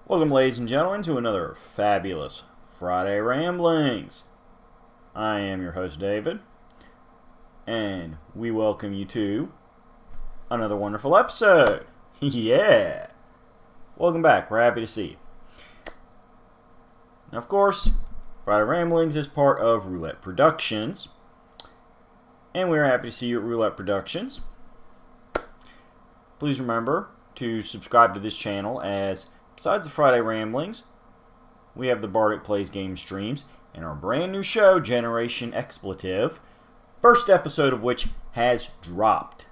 Welcome, ladies and gentlemen, to another fabulous Friday Ramblings. I am your host, David, and we welcome you to another wonderful episode. Yeah! Welcome back. We're happy to see you. Now, of course, Friday Ramblings is part of Roulette Productions, and we're happy to see you at Roulette Productions. Please remember to subscribe to this channel, as besides the Friday Ramblings, we have the Bardic Plays Game streams and our brand new show, Generation eXpletive, first episode of which has dropped.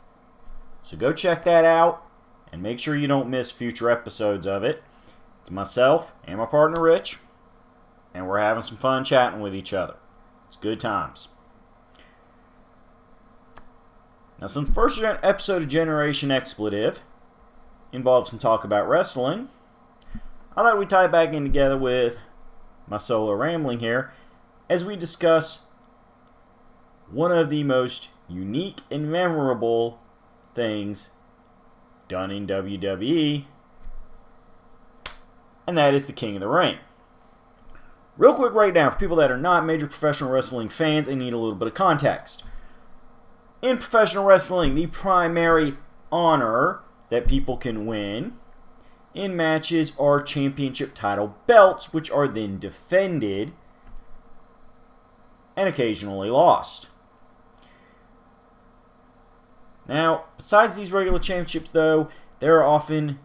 So go check that out and make sure you don't miss future episodes of it. It's myself and my partner Rich, and we're having some fun chatting with each other. It's good times. Now, since the first episode of Generation eXpletive involves some talk about wrestling, I thought we'd tie it back in together with my solo rambling here as we discuss one of the most unique and memorable things done in WWE, and that is the King of the Ring. Real quick breakdown for people that are not major professional wrestling fans and need a little bit of context. In professional wrestling, the primary honor that people can win in matches are championship title belts, which are then defended and occasionally lost. Now, besides these regular championships, though, there are often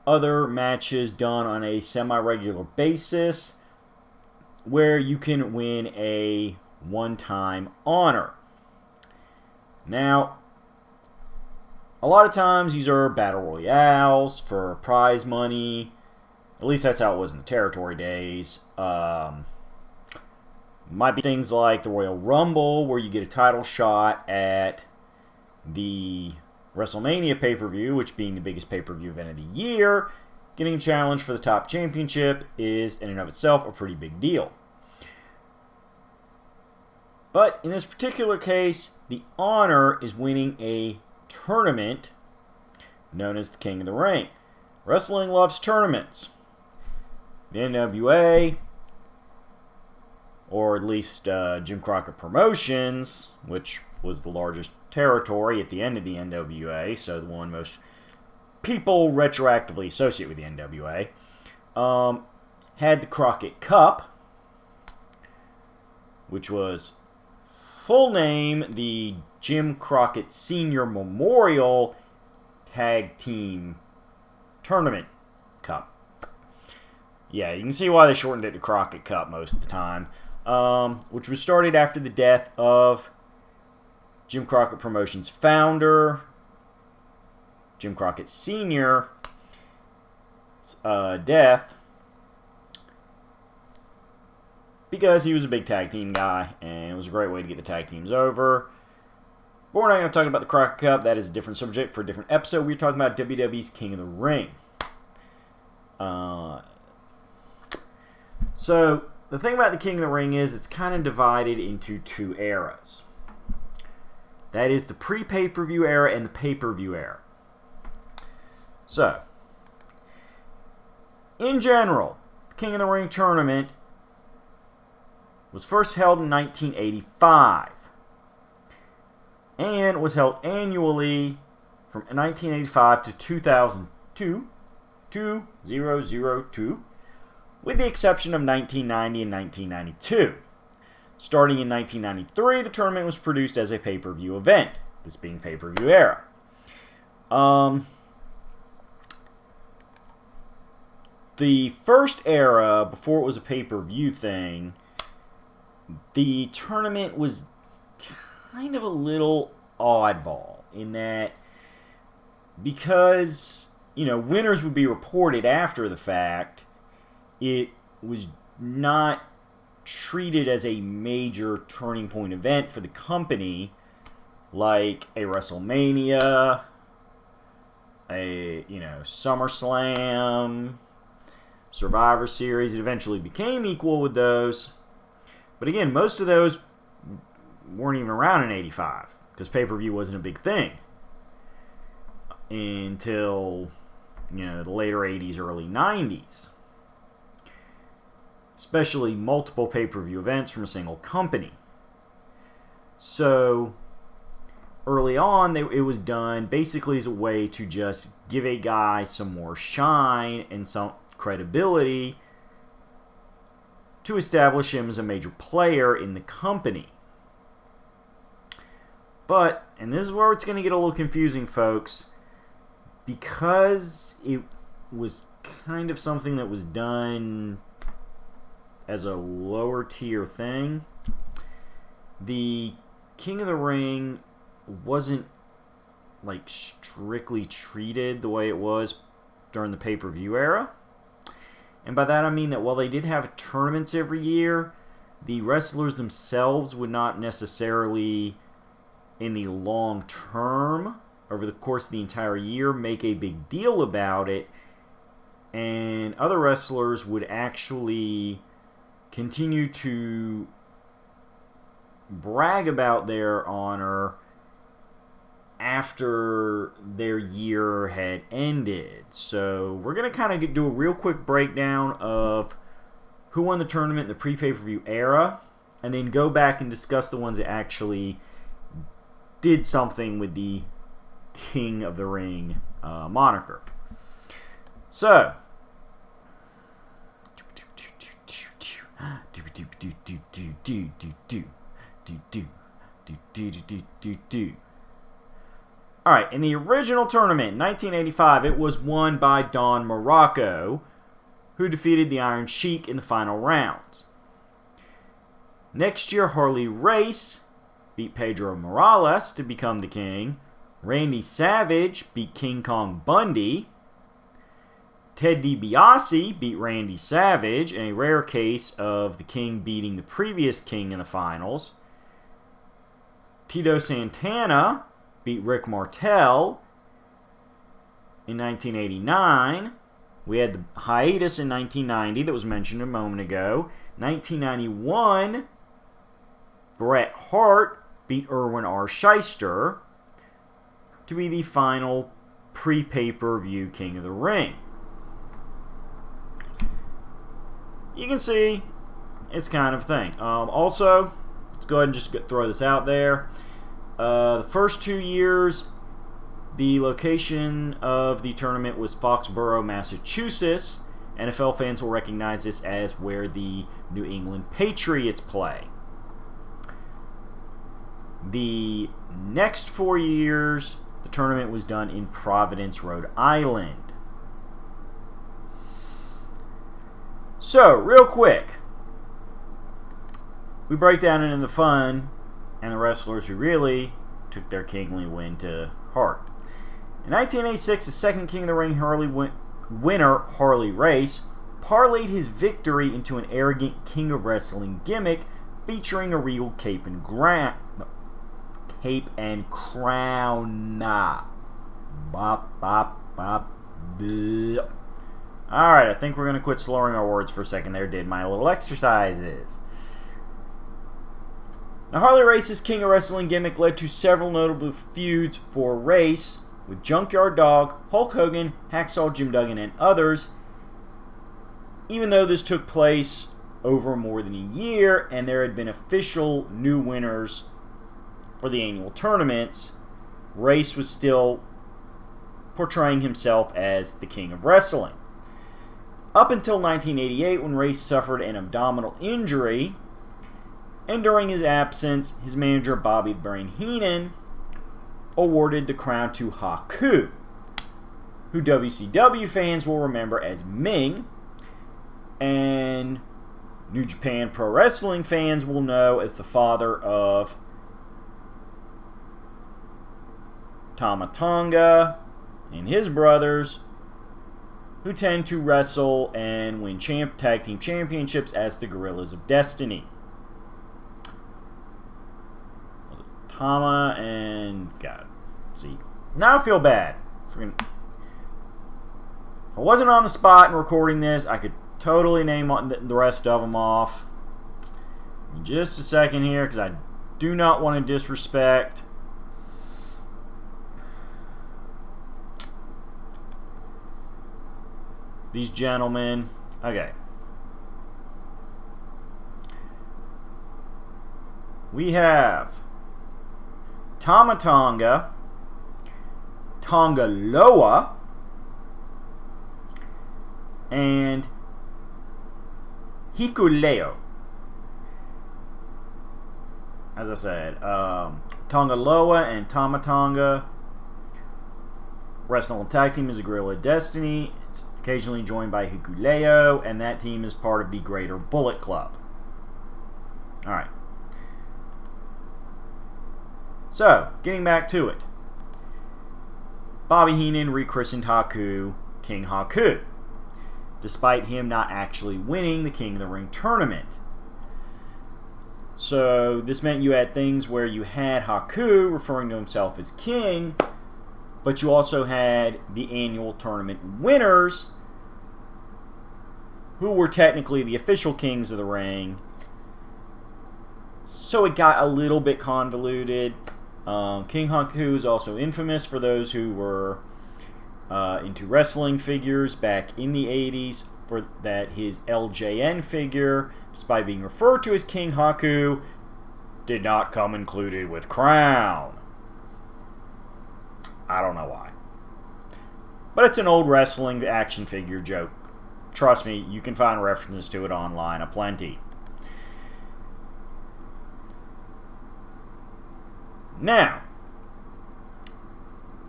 other matches done on a semi-regular basis where you can win a one-time honor. Now, a lot of times these are battle royales for prize money. At least that's how it was in the territory days. Might be things like the Royal Rumble, where you get a title shot at the WrestleMania pay-per-view, which being the biggest pay-per-view event of the year. Getting a challenge for the top championship is, in and of itself, a pretty big deal. But in this particular case, the honor is winning a tournament known as the King of the Ring. Wrestling loves tournaments. The NWA, or at least Jim Crockett Promotions, which was the largest territory at the end of the NWA, so the one most people retroactively associate with the NWA, had the Crockett Cup, which was full name the Jim Crockett Sr. Memorial Tag Team Tournament Cup. Yeah, you can see why they shortened it to Crockett Cup most of the time, which was started after the death of Jim Crockett Promotions founder, Jim Crockett Sr.'s death, because he was a big tag team guy, and it was a great way to get the tag teams over. But we're not going to talk about the Crockett Cup. That is a different subject for a different episode. We're talking about WWE's King of the Ring. So, the thing about the King of the Ring is it's kind of divided into two eras. That is the pre-pay-per-view era and the pay-per-view era. So, in general, the King of the Ring tournament was first held in 1985 and was held annually from 1985 to 2002, with the exception of 1990 and 1992. Starting in 1993, the tournament was produced as a pay-per-view event, this being pay-per-view era. The first era, before it was a pay-per-view thing, the tournament was kind of a little oddball in that, because, winners would be reported after the fact, it was not treated as a major turning point event for the company like a WrestleMania, a, SummerSlam, Survivor Series. It eventually became equal with those. But again, most of those weren't even around in 85 because pay-per-view wasn't a big thing until, the later 80s, early 90s. especially multiple pay-per-view events from a single company. So early on, it was done basically as a way to just give a guy some more shine and some credibility to establish him as a major player in the company. But, and this is where it's going to get a little confusing, folks, because it was kind of something that was done as a lower tier thing. The King of the Ring wasn't like strictly treated the way it was during the pay-per-view era. And by that I mean that while they did have tournaments every year, the wrestlers themselves would not necessarily, in the long term, over the course of the entire year, make a big deal about it. And other wrestlers would actually continue to brag about their honor after their year had ended. So we're going to kind of do a real quick breakdown of who won the tournament in the pre-pay-per-view era, and then go back and discuss the ones that actually did something with the King of the Ring moniker. So, alright, in the original tournament in 1985, it was won by Don Morocco, who defeated the Iron Sheik in the final rounds. Next year, Harley Race beat Pedro Morales to become the king. Randy Savage beat King Kong Bundy. Ted DiBiase beat Randy Savage in a rare case of the king beating the previous king in the finals. Tito Santana beat Rick Martel in 1989. We had the hiatus in 1990 that was mentioned a moment ago. 1991, Bret Hart beat Erwin R. Shyster to be the final pre-pay-per-view King of the Ring. You can see it's kind of a thing. Also, let's go ahead and just throw this out there. The first 2 years, the location of the tournament was Foxborough, Massachusetts. NFL fans will recognize this as where the New England Patriots play. The next 4 years, the tournament was done in Providence, Rhode Island. So, real quick, we break down into the fun and the wrestlers who really took their kingly win to heart. In 1986, the second King of the Ring winner, Harley Race, parlayed his victory into an arrogant King of Wrestling gimmick featuring a regal cape and crown. Bop, bop, bop, bleh. Alright, I think we're going to quit slurring our words for a second there. Did my little exercises. Now, Harley Race's King of Wrestling gimmick led to several notable feuds for Race with Junkyard Dog, Hulk Hogan, Hacksaw Jim Duggan, and others, even though this took place over more than a year and there had been official new winners for the annual tournaments. Race was still portraying himself as the King of Wrestling. Up until 1988, when Race suffered an abdominal injury, and during his absence, his manager Bobby the Brain Heenan awarded the crown to Haku, who WCW fans will remember as Ming, and New Japan Pro Wrestling fans will know as the father of Tama Tonga and his brothers, who tend to wrestle and win tag team championships as the Gorillas of Destiny. Tama and God, see, now I feel bad. If I wasn't on the spot and recording this, I could totally name the rest of them off. In just a second here, because I do not want to disrespect these gentlemen. Okay. we have Tama Tonga, Tonga Loa, and Hikuleo. As I said, Tonga Loa and Tama Tonga. Wrestling tag team is a Gorilla Destiny. It's occasionally joined by Hikuleo, and that team is part of the Greater Bullet Club. Alright. So, getting back to it. Bobby Heenan rechristened Haku King Haku, despite him not actually winning the King of the Ring tournament. So, this meant you had things where you had Haku referring to himself as king, but you also had the annual tournament winners, who were technically the official kings of the ring. So it got a little bit convoluted. King Haku is also infamous for those who were into wrestling figures back in the 80s, for that his LJN figure, despite being referred to as King Haku, did not come included with crown. I don't know why. But it's an old wrestling action figure joke. Trust me, you can find references to it online aplenty. Now,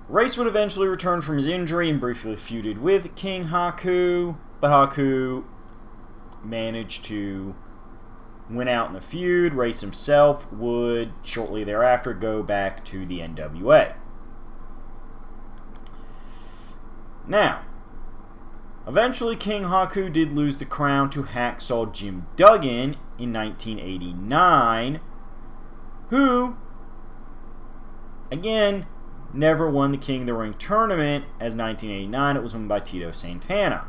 Race would eventually return from his injury and briefly feuded with King Haku, but Haku managed to win out in the feud. Race himself would shortly thereafter go back to the NWA. Now, eventually King Haku did lose the crown to Hacksaw Jim Duggan in 1989, who, again, never won the King of the Ring tournament, as 1989 it was won by Tito Santana.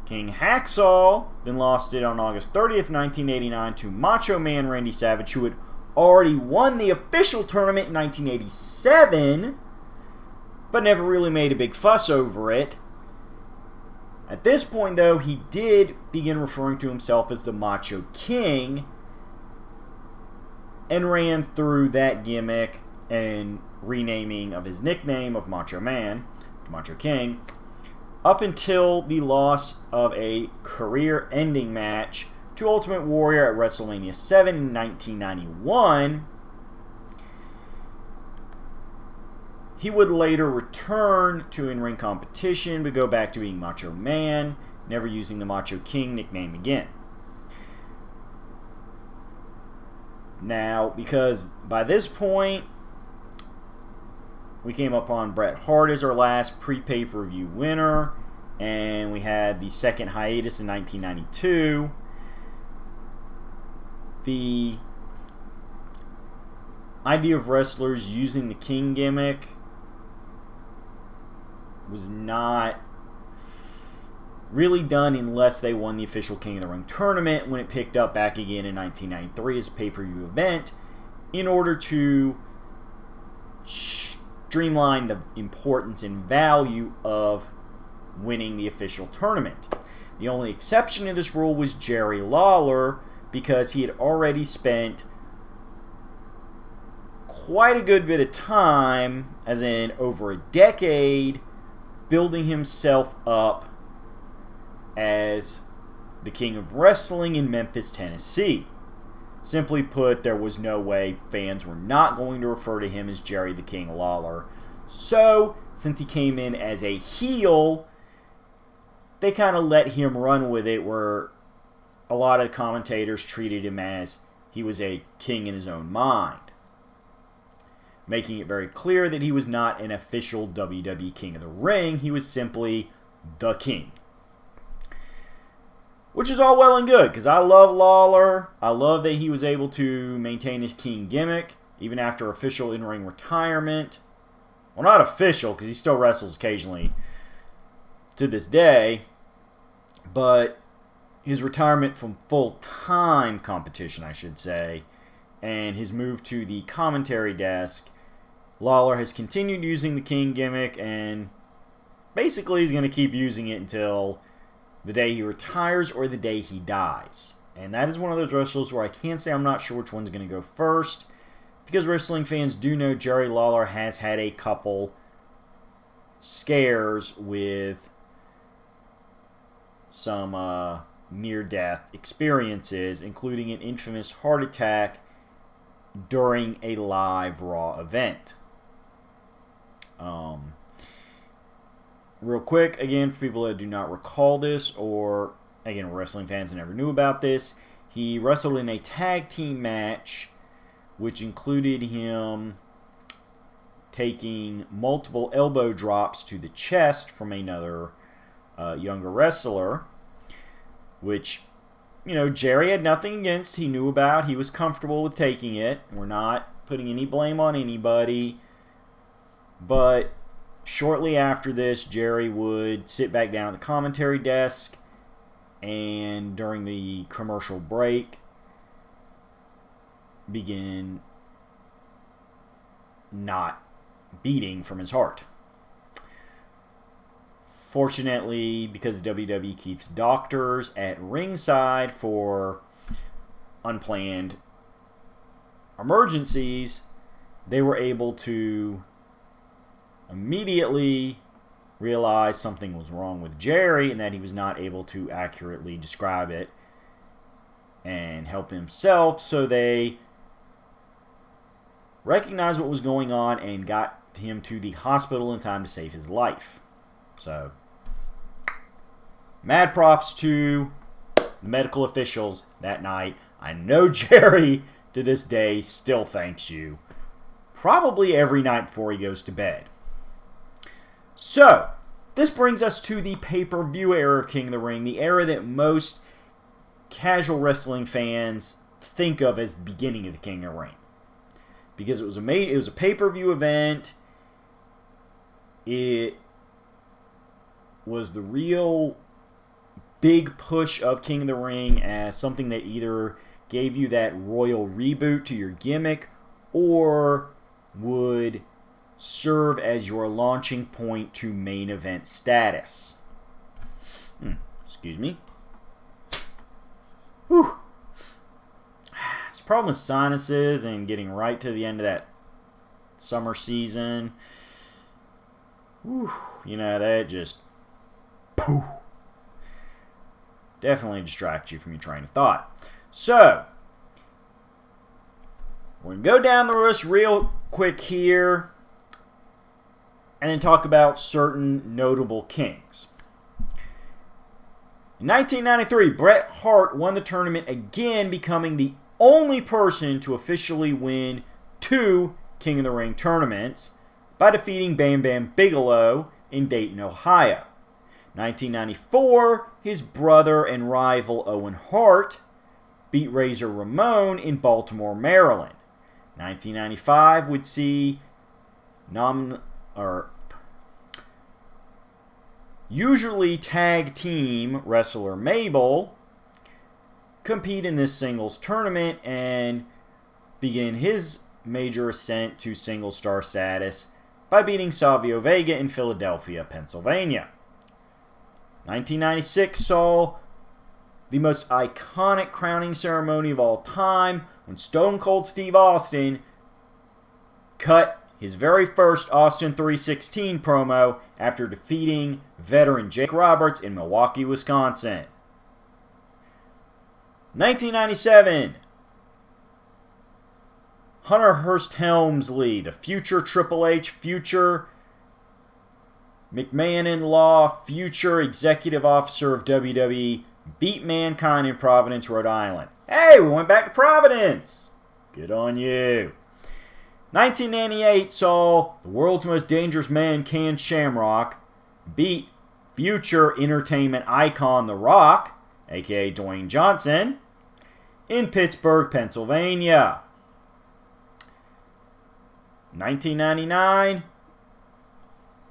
King Hacksaw then lost it on August 30th, 1989 to Macho Man Randy Savage, who had already won the official tournament in 1987, but never really made a big fuss over it. At this point, though, he did begin referring to himself as the Macho King, and ran through that gimmick and renaming of his nickname of Macho Man to Macho King, up until the loss of a career-ending match to Ultimate Warrior at WrestleMania 7 in 1991. He would later return to in-ring competition, but go back to being Macho Man, never using the Macho King nickname again. Now, because by this point, we came upon Bret Hart as our last pre-pay-per-view winner, and we had the second hiatus in 1992. The idea of wrestlers using the King gimmick was not really done unless they won the official King of the Ring tournament, when it picked up back again in 1993 as a pay-per-view event, in order to streamline the importance and value of winning the official tournament. The only exception to this rule was Jerry Lawler, because he had already spent quite a good bit of time, as in over a decade, building himself up as the King of Wrestling in Memphis, Tennessee. Simply put, there was no way fans were not going to refer to him as Jerry the King Lawler. So, since he came in as a heel, they kind of let him run with it, where a lot of commentators treated him as he was a king in his own mind, making it very clear that he was not an official WWE King of the Ring. He was simply the King. Which is all well and good, because I love Lawler. I love that he was able to maintain his King gimmick, even after official in-ring retirement. Well, not official, because he still wrestles occasionally to this day, but his retirement from full-time competition, I should say, and his move to the commentary desk, Lawler has continued using the King gimmick, and basically he's going to keep using it until the day he retires or the day he dies. And that is one of those wrestlers where I can't say I'm not sure which one's going to go first, because wrestling fans do know Jerry Lawler has had a couple scares with some near-death experiences, including an infamous heart attack during a live Raw event. Real quick, again, for people that do not recall this, or, again, wrestling fans that never knew about this, he wrestled in a tag team match, which included him taking multiple elbow drops to the chest from another younger wrestler, which, you know, Jerry had nothing against, he knew about, he was comfortable with taking it. We're not putting any blame on anybody, but shortly after this, Jerry would sit back down at the commentary desk, and during the commercial break, begin not beating from his heart. Fortunately, because WWE keeps doctors at ringside for unplanned emergencies, they were able to immediately realize something was wrong with Jerry and that he was not able to accurately describe it and help himself, so they recognized what was going on and got him to the hospital in time to save his life. So, mad props to the medical officials that night. I know Jerry, to this day, still thanks you. Probably every night before he goes to bed. So, this brings us to the pay-per-view era of King of the Ring, the era that most casual wrestling fans think of as the beginning of the King of the Ring. Because it was a pay-per-view event. It was the real big push of King of the Ring as something that either gave you that royal reboot to your gimmick or would serve as your launching point to main event status. Excuse me. Whew. It's a problem with sinuses and getting right to the end of that summer season. Whew. You know, that just poof, definitely distracts you from your train of thought. So, we're going to go down the list real quick here and then talk about certain notable kings. In 1993, Bret Hart won the tournament again, becoming the only person to officially win 2 King of the Ring tournaments by defeating Bam Bam Bigelow in Dayton, Ohio. 1994, his brother and rival Owen Hart beat Razor Ramon in Baltimore, Maryland. 1995 would see usually tag team wrestler Mabel compete in this singles tournament and begin his major ascent to single star status by beating Savio Vega in Philadelphia, Pennsylvania. 1996 saw the most iconic crowning ceremony of all time when Stone Cold Steve Austin cut his very first Austin 3:16 promo after defeating veteran Jake Roberts in Milwaukee, Wisconsin. 1997, Hunter Hearst Helmsley, the future Triple H, future McMahon-in-law, future executive officer of WWE, beat Mankind in Providence, Rhode Island. Hey, we went back to Providence. Good on you. 1998 saw the world's most dangerous man, Ken Shamrock, beat future entertainment icon The Rock, aka Dwayne Johnson, in Pittsburgh, Pennsylvania. 1999,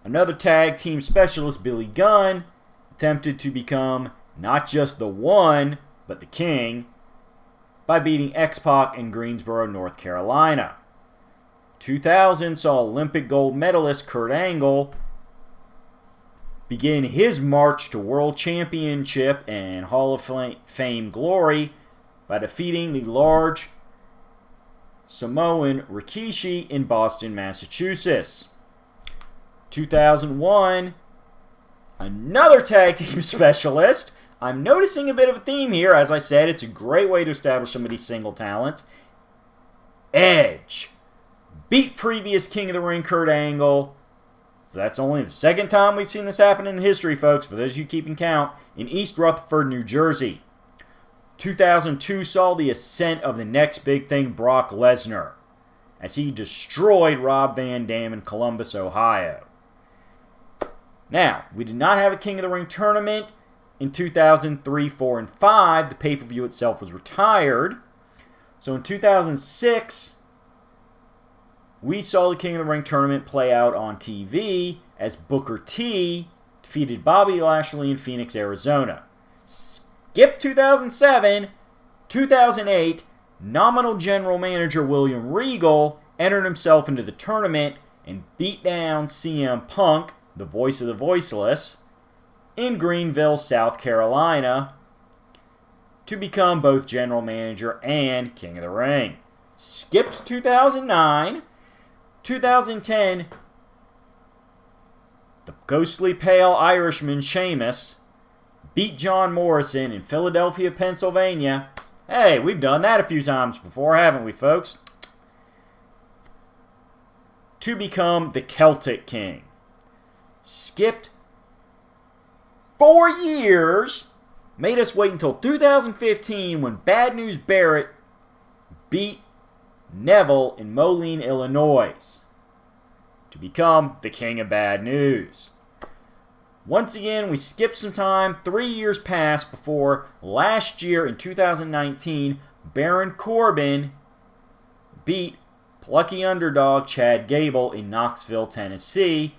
another tag team specialist, Billy Gunn, attempted to become not just the one, but the king, by beating X-Pac in Greensboro, North Carolina. 2000 saw Olympic gold medalist Kurt Angle begin his march to World Championship and Hall of Fame glory by defeating the large Samoan Rikishi in Boston, Massachusetts. 2001, another tag team specialist. I'm noticing a bit of a theme here. As I said, it's a great way to establish some of these single talents. Edge beat previous King of the Ring Kurt Angle. So that's only the second time we've seen this happen in history, folks, for those of you keeping count, in East Rutherford, New Jersey. 2002 saw the ascent of the next big thing, Brock Lesnar, as he destroyed Rob Van Dam in Columbus, Ohio. Now, we did not have a King of the Ring tournament in 2003, 4, and 5. The pay-per-view itself was retired. So in 2006, we saw the King of the Ring tournament play out on TV as Booker T defeated Bobby Lashley in Phoenix, Arizona. Skip 2007, 2008, nominal general manager William Regal entered himself into the tournament and beat down CM Punk, the voice of the voiceless, in Greenville, South Carolina, to become both general manager and King of the Ring. Skipped 2009, 2010, the ghostly pale Irishman Sheamus beat John Morrison in Philadelphia, Pennsylvania. Hey, we've done that a few times before, haven't we, folks? To become the Celtic King. Skipped 4 years, made us wait until 2015 when Bad News Barrett beat Neville in Moline, Illinois, to become the King of Bad News. Once again, we skipped some time. 3 years passed before last year in 2019, Baron Corbin beat plucky underdog Chad Gable in Knoxville, Tennessee.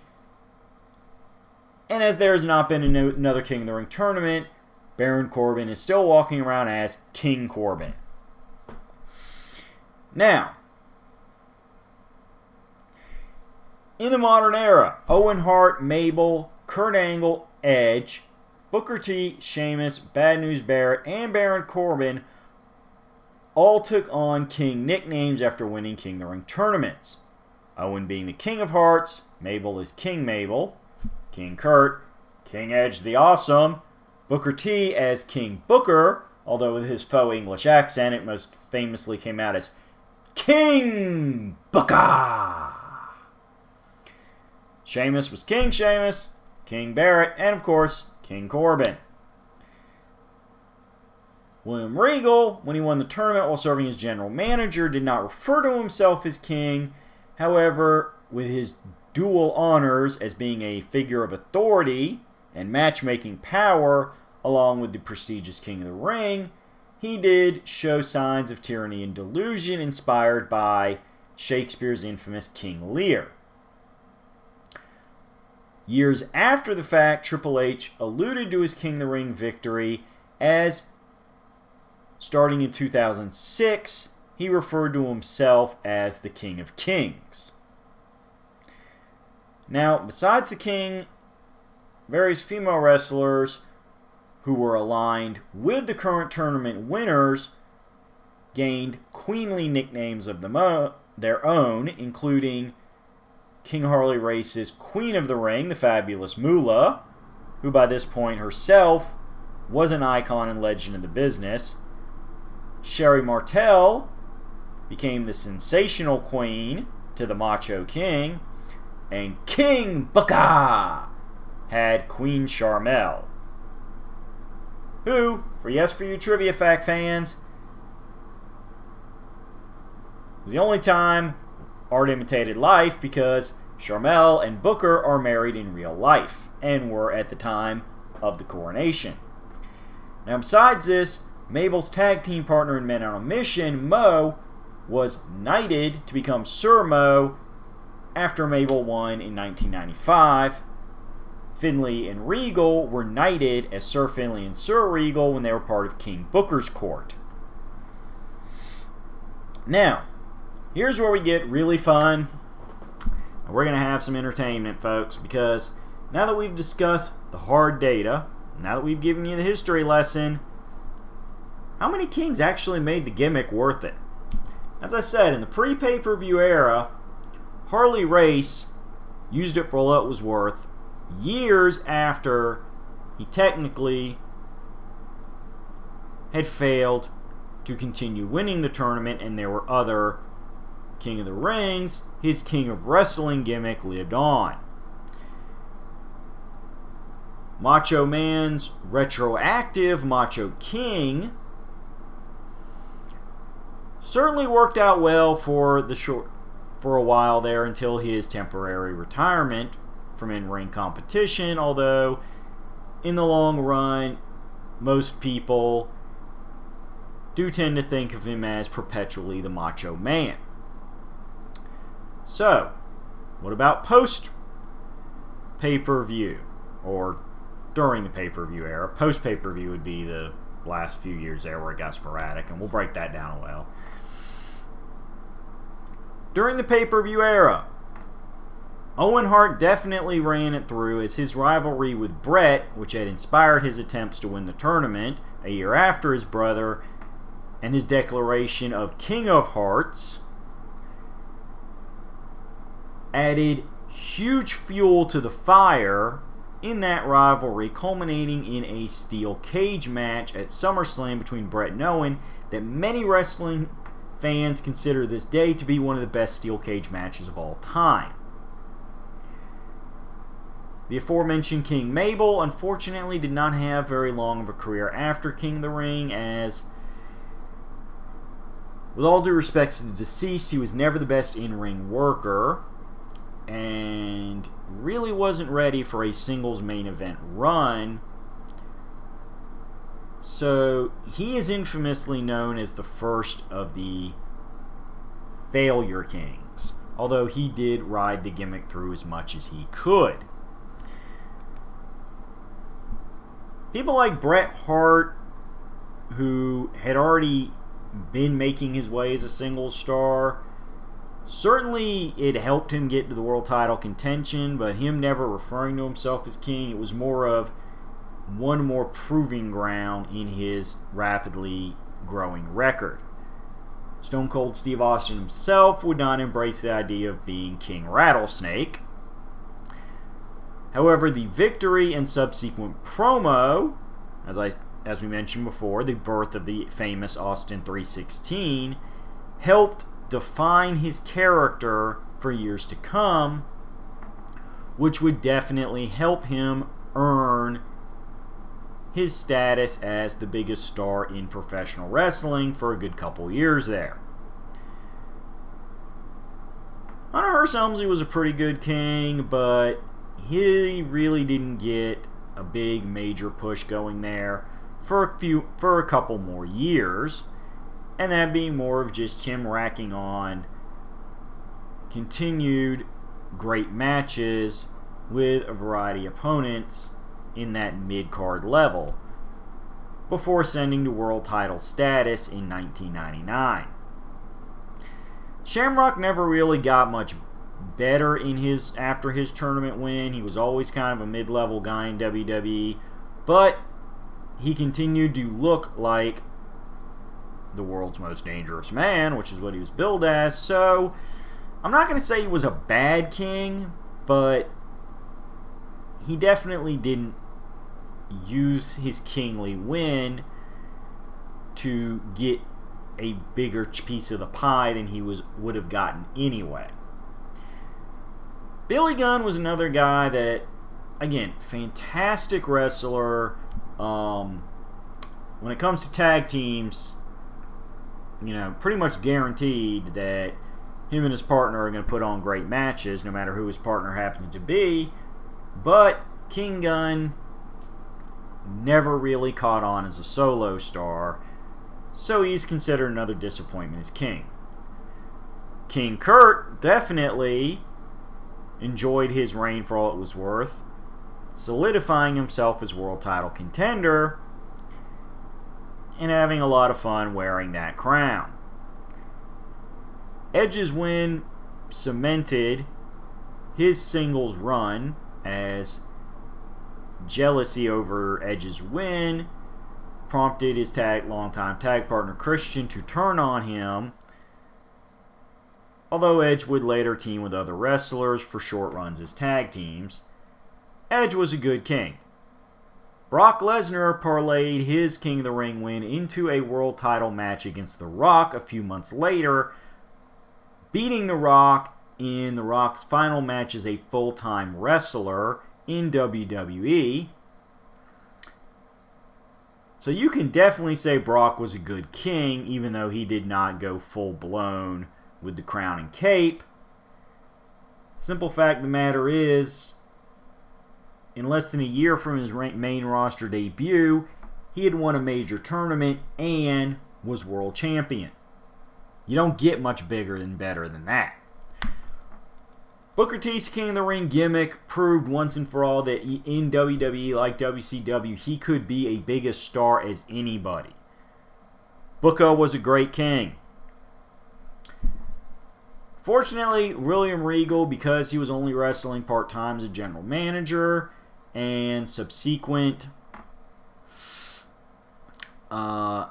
And as there has not been another King of the Ring tournament, Baron Corbin is still walking around as King Corbin. Now, in the modern era, Owen Hart, Mabel, Kurt Angle, Edge, Booker T, Sheamus, Bad News Barrett, and Baron Corbin all took on King nicknames after winning King of the Ring tournaments. Owen being the King of Hearts, Mabel is King Mabel, King Kurt, King Edge the Awesome, Booker T as King Booker, although with his faux English accent it most famously came out as King Booker. Sheamus was King Sheamus, King Barrett, and of course, King Corbin. William Regal, when he won the tournament while serving as general manager, did not refer to himself as king. However, with his dual honors as being a figure of authority and matchmaking power, along with the prestigious King of the Ring, he did show signs of tyranny and delusion inspired by Shakespeare's infamous King Lear. Years after the fact, Triple H alluded to his King of the Ring victory as, starting in 2006, he referred to himself as the King of Kings. Now, besides the King, various female wrestlers who were aligned with the current tournament winners gained queenly nicknames of their own, including King Harley Race's Queen of the Ring, the fabulous Moolah, who by this point herself was an icon and legend in the business. Sherry Martel became the sensational Queen to the Macho King, and King Booker had Queen Sharmell, who, for Yes For You Trivia Fact fans, was the only time art imitated life because Sharmell and Booker are married in real life and were at the time of the coronation. Now, besides this, Mabel's tag team partner in Men on a Mission, Mo, was knighted to become Sir Mo after Mabel won in 1995. Finlay and Regal were knighted as Sir Finlay and Sir Regal when they were part of King Booker's court. Now, here's where we get really fun. We're going to have some entertainment, folks, because now that we've discussed the hard data, now that we've given you the history lesson, how many kings actually made the gimmick worth it? As I said, in the pre-pay-per-view era, Harley Race used it for all it was worth years after he technically had failed to continue winning the tournament, and there were other King of the Rings. His King of Wrestling gimmick lived on. Macho Man's retroactive Macho King certainly worked out well for a while there until his temporary retirement from in-ring competition, although in the long run most people do tend to think of him as perpetually the Macho Man. So, what about post pay-per-view, or during the pay-per-view era? Post pay-per-view would be the last few years there where it got sporadic, and we'll break that down well. During the pay-per-view era, Owen Hart definitely ran it through, as his rivalry with Bret, which had inspired his attempts to win the tournament a year after his brother, and his declaration of King of Hearts, added huge fuel to the fire in that rivalry, culminating in a steel cage match at SummerSlam between Bret and Owen that many wrestling fans consider this day to be one of the best steel cage matches of all time. The aforementioned King Mabel unfortunately did not have very long of a career after King of the Ring, as, with all due respect to the deceased, he was never the best in-ring worker and really wasn't ready for a singles main event run. So he is infamously known as the first of the failure kings, although he did ride the gimmick through as much as he could. People like Bret Hart, who had already been making his way as a singles star, certainly it helped him get to the world title contention, but him never referring to himself as king, it was more of one more proving ground in his rapidly growing record. Stone Cold Steve Austin himself would not embrace the idea of being King Rattlesnake. However, the victory and subsequent promo, as we mentioned before, the birth of the famous Austin 316, helped define his character for years to come, which would definitely help him earn his status as the biggest star in professional wrestling for a good couple years there. Hunter Hearst Helmsley was a pretty good king, but he really didn't get a big major push going there for a couple more years, and that being more of just him racking on continued great matches with a variety of opponents in that mid-card level before ascending to world title status in 1999. Shamrock never really got much better after his tournament win. He was always kind of a mid-level guy in WWE, but he continued to look like the world's most dangerous man, which is what he was billed as. So I'm not going to say he was a bad king, but he definitely didn't use his kingly win to get a bigger piece of the pie than he would have gotten anyway. Billy Gunn was another guy that, again, fantastic wrestler. When it comes to tag teams, pretty much guaranteed that him and his partner are going to put on great matches, no matter who his partner happens to be. But King Gunn never really caught on as a solo star, so he's considered another disappointment as king. King Kurt definitely enjoyed his reign for all it was worth, solidifying himself as world title contender and having a lot of fun wearing that crown. Edge's win cemented his singles run as jealousy over Edge's win prompted his longtime tag partner Christian to turn on him, although Edge would later team with other wrestlers for short runs as tag teams. Edge was a good king. Brock Lesnar parlayed his King of the Ring win into a world title match against The Rock a few months later, beating The Rock in The Rock's final match as a full-time wrestler in WWE. So you can definitely say Brock was a good king, even though he did not go full-blown with the crown and cape. Simple fact of the matter is, in less than a year from his main roster debut, he had won a major tournament and was world champion. You don't get much bigger and better than that. Booker T's King of the Ring gimmick proved once and for all that in WWE, like WCW, he could be a big a star as anybody. Booker was a great king. Fortunately, William Regal, because he was only wrestling part-time as a general manager, and subsequent health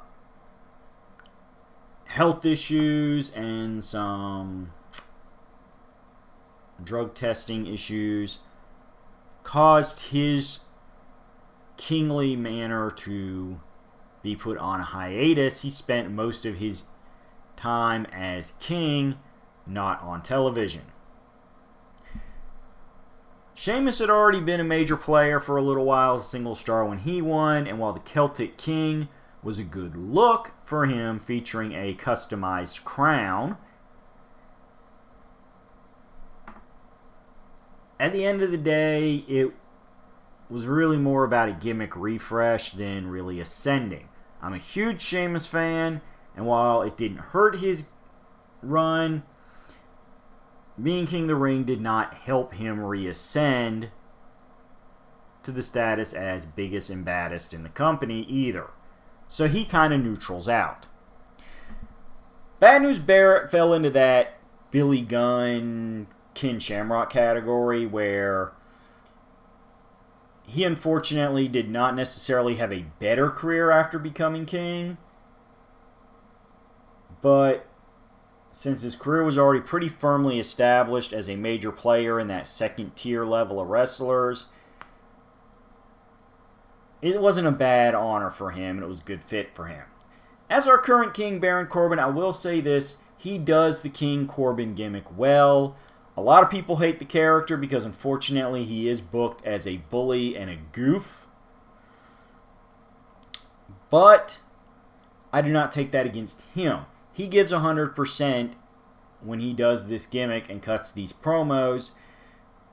issues and some drug testing issues, caused his kingly manner to be put on hiatus. He spent most of his time as king not on television. Sheamus had already been a major player for a little while, a single star when he won, and while the Celtic King was a good look for him, featuring a customized crown, at the end of the day, it was really more about a gimmick refresh than really ascending. I'm a huge Sheamus fan, and while it didn't hurt his run, being King of the Ring did not help him reascend to the status as biggest and baddest in the company either. So he kind of neutrals out. Bad News Barrett fell into that Billy Gunn, Ken Shamrock category where he unfortunately did not necessarily have a better career after becoming king, but since his career was already pretty firmly established as a major player in that second tier level of wrestlers, it wasn't a bad honor for him, and it was a good fit for him. As our current king, Baron Corbin, I will say this, he does the King Corbin gimmick well. A lot of people hate the character because unfortunately he is booked as a bully and a goof. But I do not take that against him. He gives 100% when he does this gimmick and cuts these promos.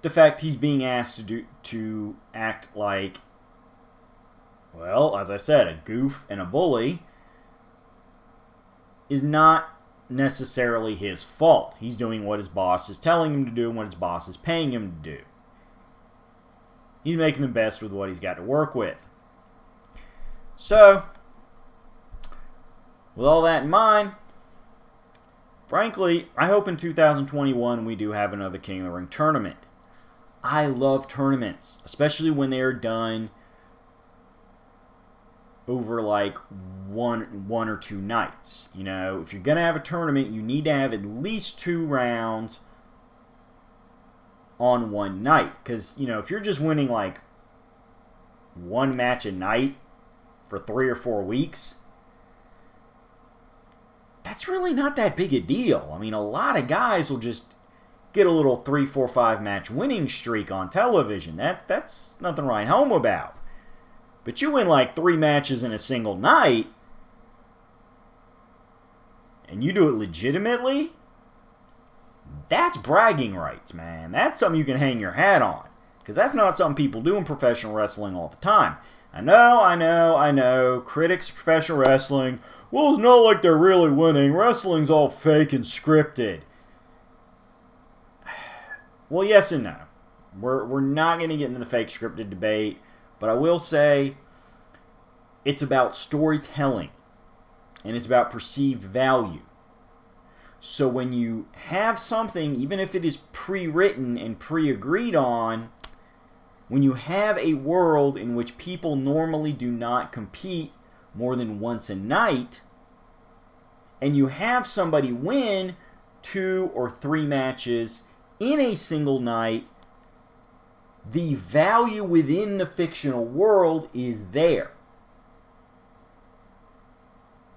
The fact he's being asked to act like, well, as I said, a goof and a bully is not necessarily his fault. He's doing what his boss is telling him to do and what his boss is paying him to do. He's making the best with what he's got to work with. So, with all that in mind, frankly, I hope in 2021 we do have another King of the Ring tournament. I love tournaments, especially when they are done over like one or two nights. You know, if you're going to have a tournament, you need to have at least 2 rounds on one night. Because, you know, if you're just winning like one match a night for 3 or 4 weeks, that's really not that big a deal. I mean, a lot of guys will just get a little 3, 4, 5 match winning streak on television. That's nothing to write home about. But you win like 3 matches in a single night, and you do it legitimately, that's bragging rights, man. That's something you can hang your hat on. Because that's not something people do in professional wrestling all the time. I know. Critics of professional wrestling, well, it's not like they're really winning. Wrestling's all fake and scripted. Well, yes and no. We're not going to get into the fake scripted debate. But I will say, it's about storytelling, and it's about perceived value. So when you have something, even if it is pre-written and pre-agreed on, when you have a world in which people normally do not compete more than once a night, and you have somebody win 2 or 3 matches in a single night, the value within the fictional world is there.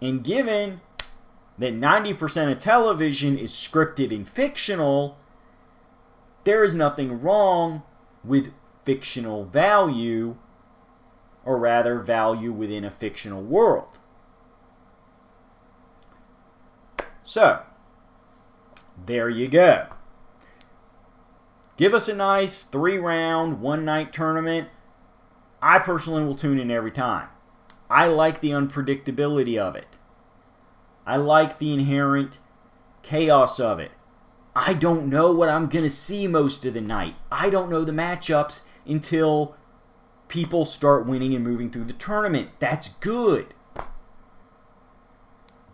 And given that 90% of television is scripted and fictional, there is nothing wrong with fictional value, or rather value within a fictional world. So, there you go. Give us a nice 3-round, one-night tournament. I personally will tune in every time. I like the unpredictability of it. I like the inherent chaos of it. I don't know what I'm going to see most of the night. I don't know the matchups until people start winning and moving through the tournament. That's good.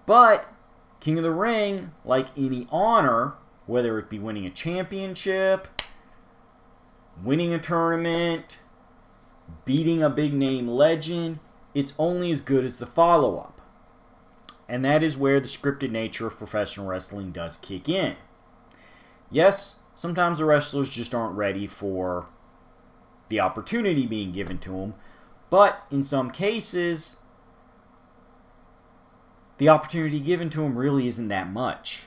But King of the Ring, like any honor, whether it be winning a championship, winning a tournament, beating a big name legend, it's only as good as the follow-up. And that is where the scripted nature of professional wrestling does kick in. Yes, sometimes the wrestlers just aren't ready for the opportunity being given to them, but in some cases, the opportunity given to them really isn't that much.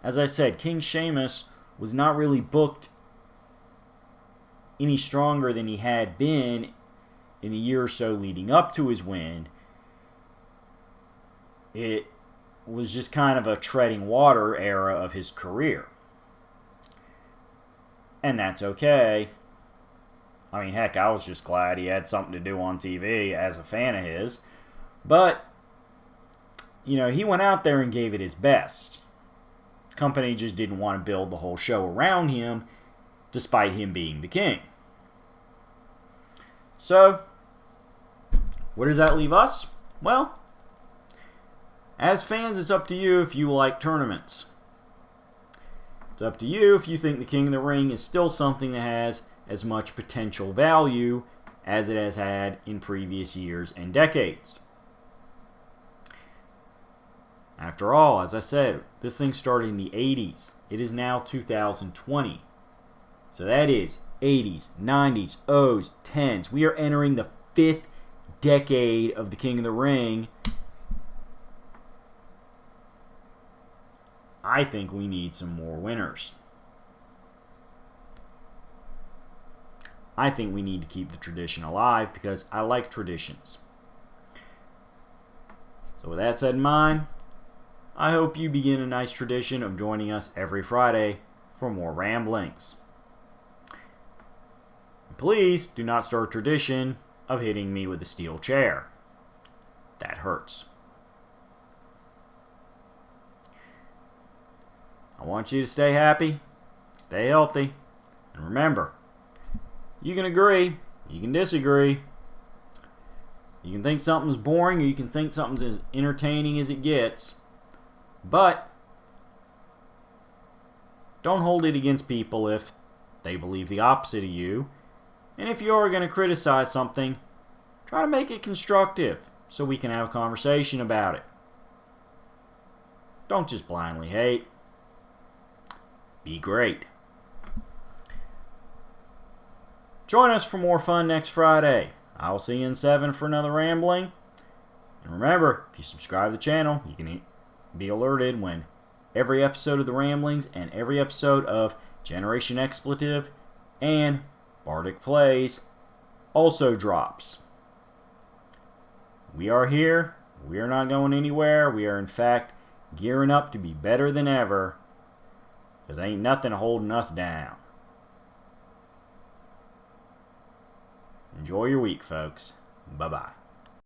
As I said, King Sheamus was not really booked any stronger than he had been in the year or so leading up to his win. It was just kind of a treading water era of his career. And that's okay. I mean, heck, I was just glad he had something to do on TV as a fan of his. But, you know, he went out there and gave it his best. The company just didn't want to build the whole show around him, despite him being the king. So, where does that leave us? Well, as fans, it's up to you if you like tournaments. It's up to you if you think the King of the Ring is still something that has as much potential value as it has had in previous years and decades. After all, as I said, this thing started in the 80s. It is now 2020. So that is 80s, 90s, 0s, 10s. We are entering the 5th decade of the King of the Ring. I think we need some more winners. I think we need to keep the tradition alive because I like traditions. So with that said in mind, I hope you begin a nice tradition of joining us every Friday for more ramblings. Please do not start a tradition of hitting me with a steel chair. That hurts. I want you to stay happy, stay healthy, and remember, you can agree, you can disagree, you can think something's boring, or you can think something's as entertaining as it gets, but don't hold it against people if they believe the opposite of you. And if you're going to criticize something, try to make it constructive so we can have a conversation about it. Don't just blindly hate. Be great. Join us for more fun next Friday. I'll see you in 7 for another rambling. And remember, if you subscribe to the channel, you can be alerted when every episode of the Ramblings and every episode of Generation eXpletive and Bardic Plays also drops. We are here. We are not going anywhere. We are, in fact, gearing up to be better than ever. Because ain't nothing holding us down. Enjoy your week, folks. Bye-bye.